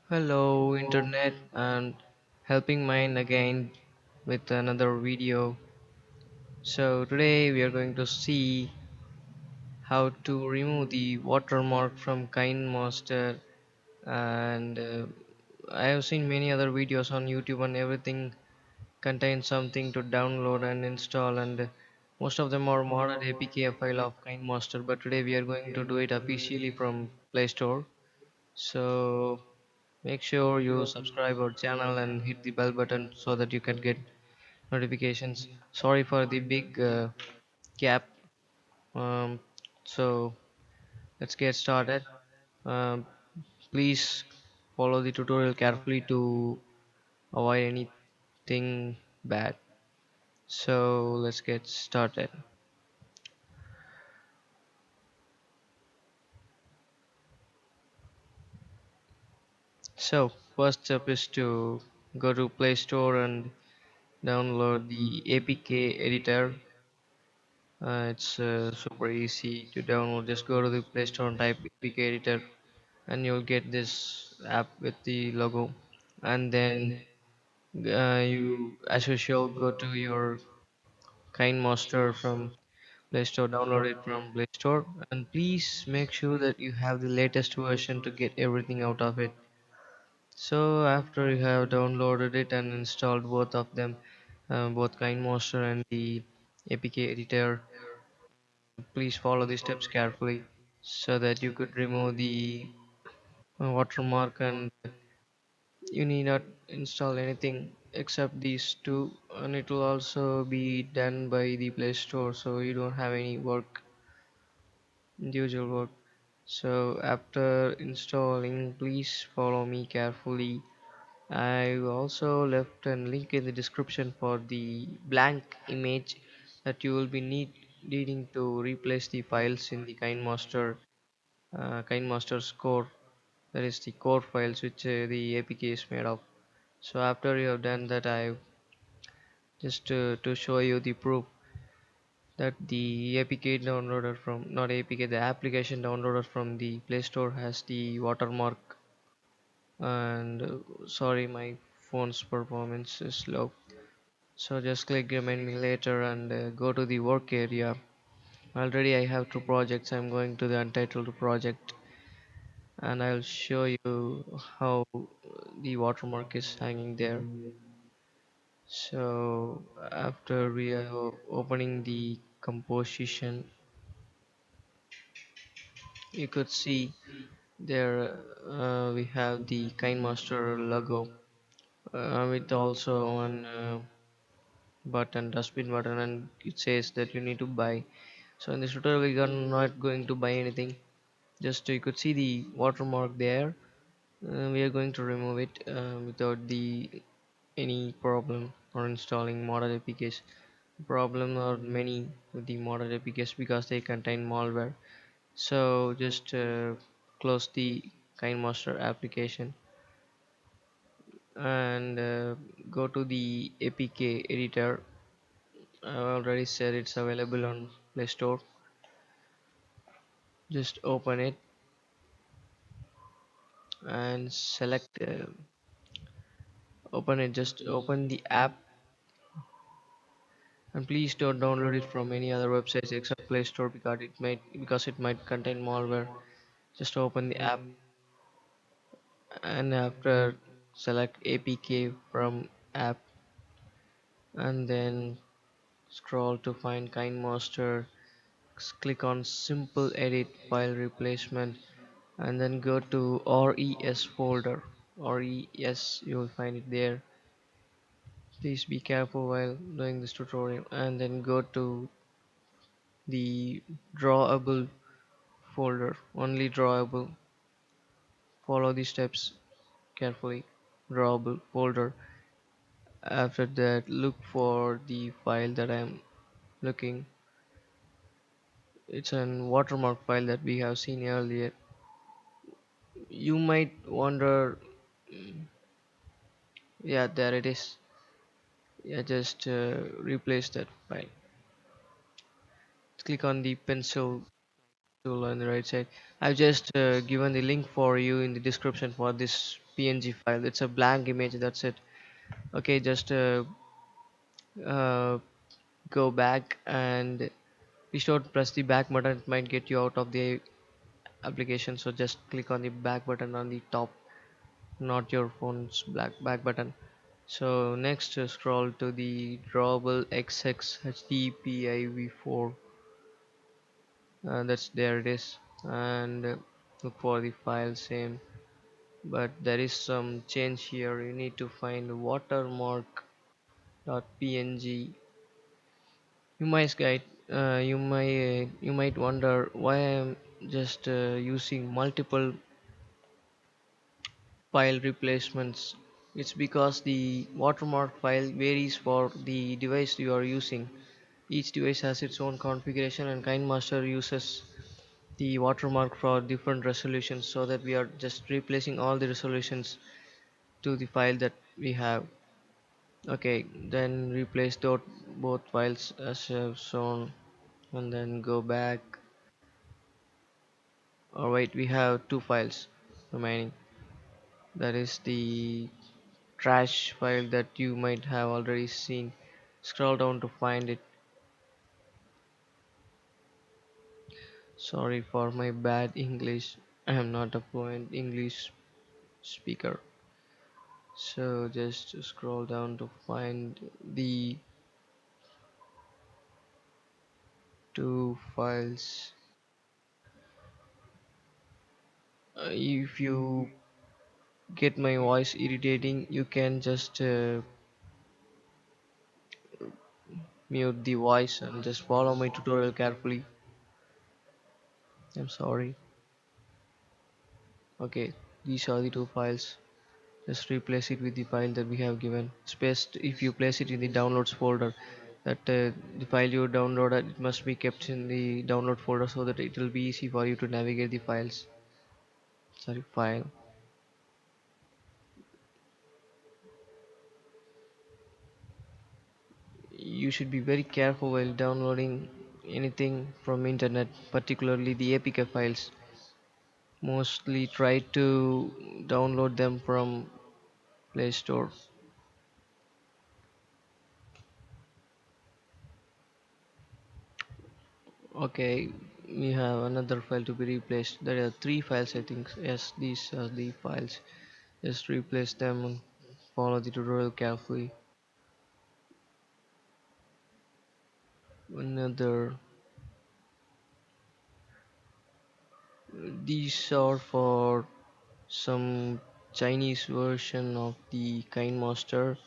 Hello, Internet, and helping mind again with another video. So, today we are going to see how to remove the watermark from Kinemaster. And I have seen many other videos on YouTube, and everything contains something to download and install. And most of them are modded APK file of Kinemaster. But today we are going to do it officially from Play Store. So, make sure you subscribe our channel and hit the bell button so that you can get notifications. Sorry for the big gap. Um, so let's get started. Um, Please follow the tutorial carefully to avoid anything bad. So let's get started. So first step is to go to Play Store and download the APK editor. It's super easy to download. Just go to the Play Store and type APK editor, and you'll get this app with the logo. And then you, as usual, go to your Kindmaster from Play Store, download it from Play Store, and please make sure that you have the latest version to get everything out of it. So after you have downloaded it and installed both of them, both Kindmaster and the APK editor, please follow the steps carefully so that you could remove the watermark, and you need not install anything except these two, and it will also be done by the Play Store, so you don't have any work, individual work. So after installing, please follow me carefully. I also left a link in the description for the blank image that you will be needing to replace the files in the KineMaster's core. That is the core files which the APK is made of. So after you have done that, I just to show you the proof that the APK downloaded from, not APK, the application downloaded from the Play Store has the watermark. And sorry, my phone's performance is low. So just click remind me later and go to the work area. Already I have two projects. I'm going to the untitled project, and I'll show you how the watermark is hanging there. So after we are opening the composition, you could see there we have the Kindmaster logo with also one button, dustbin button, and it says that you need to buy. So in this tutorial we are not going to buy anything, just you could see the watermark there. We are going to remove it without the any problem or installing model APKs. Problem are many with the model APKs because they contain malware. So just close the KineMaster application and go to the APK editor. I already said it's available on Play Store. Just open it and select open it. Just open the app, and please don't download it from any other websites except Play Store because it might contain malware. Just open the app, and after select APK from app, and then scroll to find KineMaster. Click on simple edit file replacement, and then go to res folder. Res, you will find it there. Please be careful while doing this tutorial, and then go to the drawable folder, only drawable. Follow the steps carefully. Drawable folder. After that, look for the file that I'm looking. It's an watermark file that we have seen earlier. You might wonder, yeah, there it is. Yeah, just replace that file. Click on the pencil tool on the right side. I've just given the link for you in the description for this PNG file. It's a blank image, that's it. Okay, just uh, go back and be sure to press the back button. It might get you out of the application, so just click on the back button on the top, not your phone's black back button. So next, scroll to the drawable XX HDPIV4. That's there it is, and look for the file same, but there is some change here. You need to find watermark.png. You might wonder why I'm just using multiple file replacements. It's because the watermark file varies for the device you are using. Each device has its own configuration, and KineMaster uses the watermark for different resolutions, so that we are just replacing all the resolutions to the file that we have. Okay, then replace both files as I've shown, and then go back. Or wait, we have two files remaining. That is the trash file that you might have already seen. Scroll down to find it. Sorry for my bad English. I am not a fluent English speaker. So just scroll down to find the two files. If you get my voice irritating, you can just mute the voice and just follow my tutorial carefully. I'm sorry. Okay, these are the two files. Just replace it with the file that we have given. It's best if you place it in the downloads folder. That the file you downloaded, it must be kept in the download folder, so that it will be easy for you to navigate the files. Sorry, file. You should be very careful while downloading anything from internet, particularly the APK files. Mostly try to download them from Play Store. Okay, we have another file to be replaced. There are three files, I think. Yes, these are the files. Just replace them and follow the tutorial carefully. Another, these are for some Chinese version of the Kinemaster.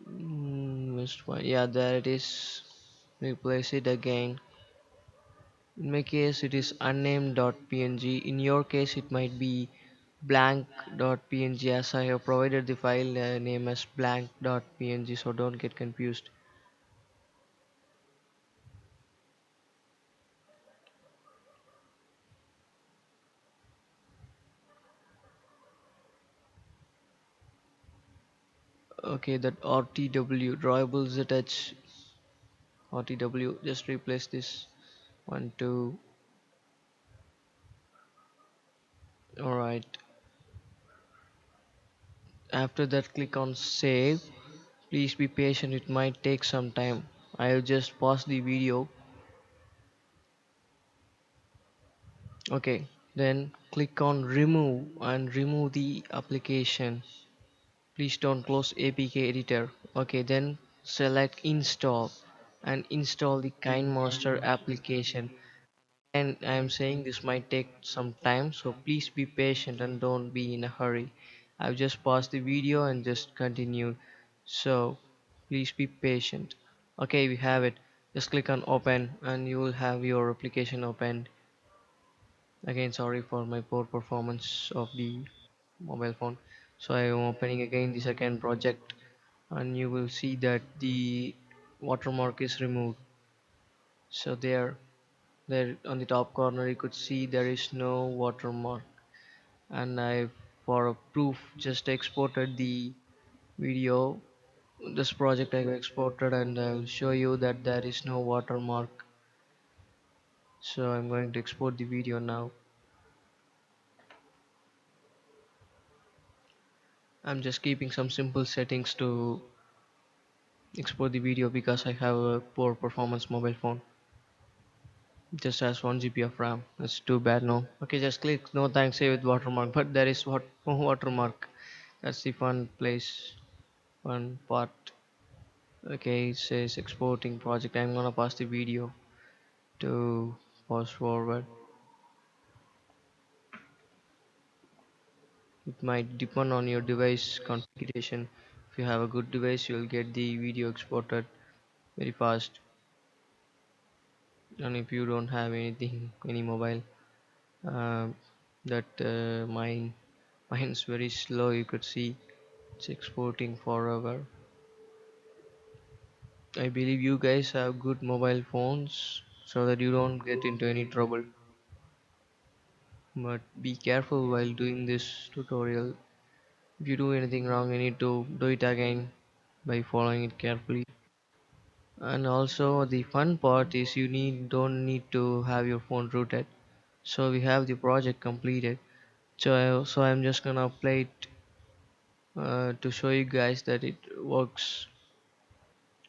Missed one. Yeah, there it is. Replace it again. In my case, it is unnamed.png. In your case, it might be blank.png, as I have provided the file name as blank.png, so don't get confused. Okay, that RTW, drawable ZH RTW, just replace this one, two. Alright, after that, click on save. Please be patient, it might take some time. I'll just pause the video. Okay, then click on remove and remove the application. Please don't close APK editor. Okay, then select install and install the KineMaster application. And I am saying this might take some time, so please be patient and don't be in a hurry. I've just paused the video and just continued, so please be patient. Okay, we have it. Just click on open and you will have your application opened. Again, sorry for my poor performance of the mobile phone. So I am opening again the second project, and you will see that the watermark is removed. So there on the top corner you could see there is no watermark, and I, for a proof, just exported the video this project I exported, and I'll show you that there is no watermark. So I'm going to export the video now. I'm just keeping some simple settings to export the video because I have a poor performance mobile phone. Just has 1 GB of RAM. That's too bad, no? Okay, just click no thanks save with watermark. But there is what watermark. That's the fun place, fun part. Okay, it says exporting project. I'm gonna pass the video to fast forward. It might depend on your device configuration. If you have a good device, you'll get the video exported very fast. And if you don't have anything, any mobile, uh, that mine's very slow. You could see it's exporting forever. I believe you guys have good mobile phones so that you don't get into any trouble. But be careful while doing this tutorial. If you do anything wrong, you need to do it again by following it carefully. And also the fun part is you don't need to have your phone rooted. So we have the project completed. So I'm just gonna play it to show you guys that it works.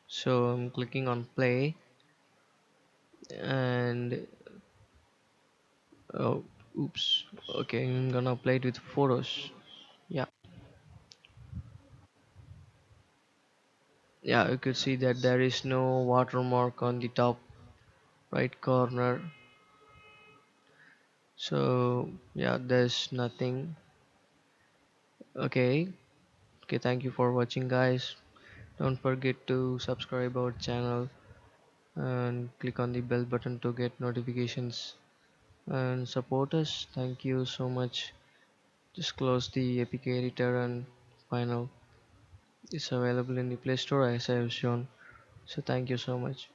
So I'm clicking on play, and oh, oops. Okay, I'm gonna play it with photos. Yeah, yeah, you could see that there is no watermark on the top right corner. So yeah, there's nothing. Okay, okay, thank you for watching, guys. Don't forget to subscribe our channel and click on the bell button to get notifications and support us. Thank you so much. Just close the APK editor and final. It's available in the Play Store as I have shown. So thank you so much.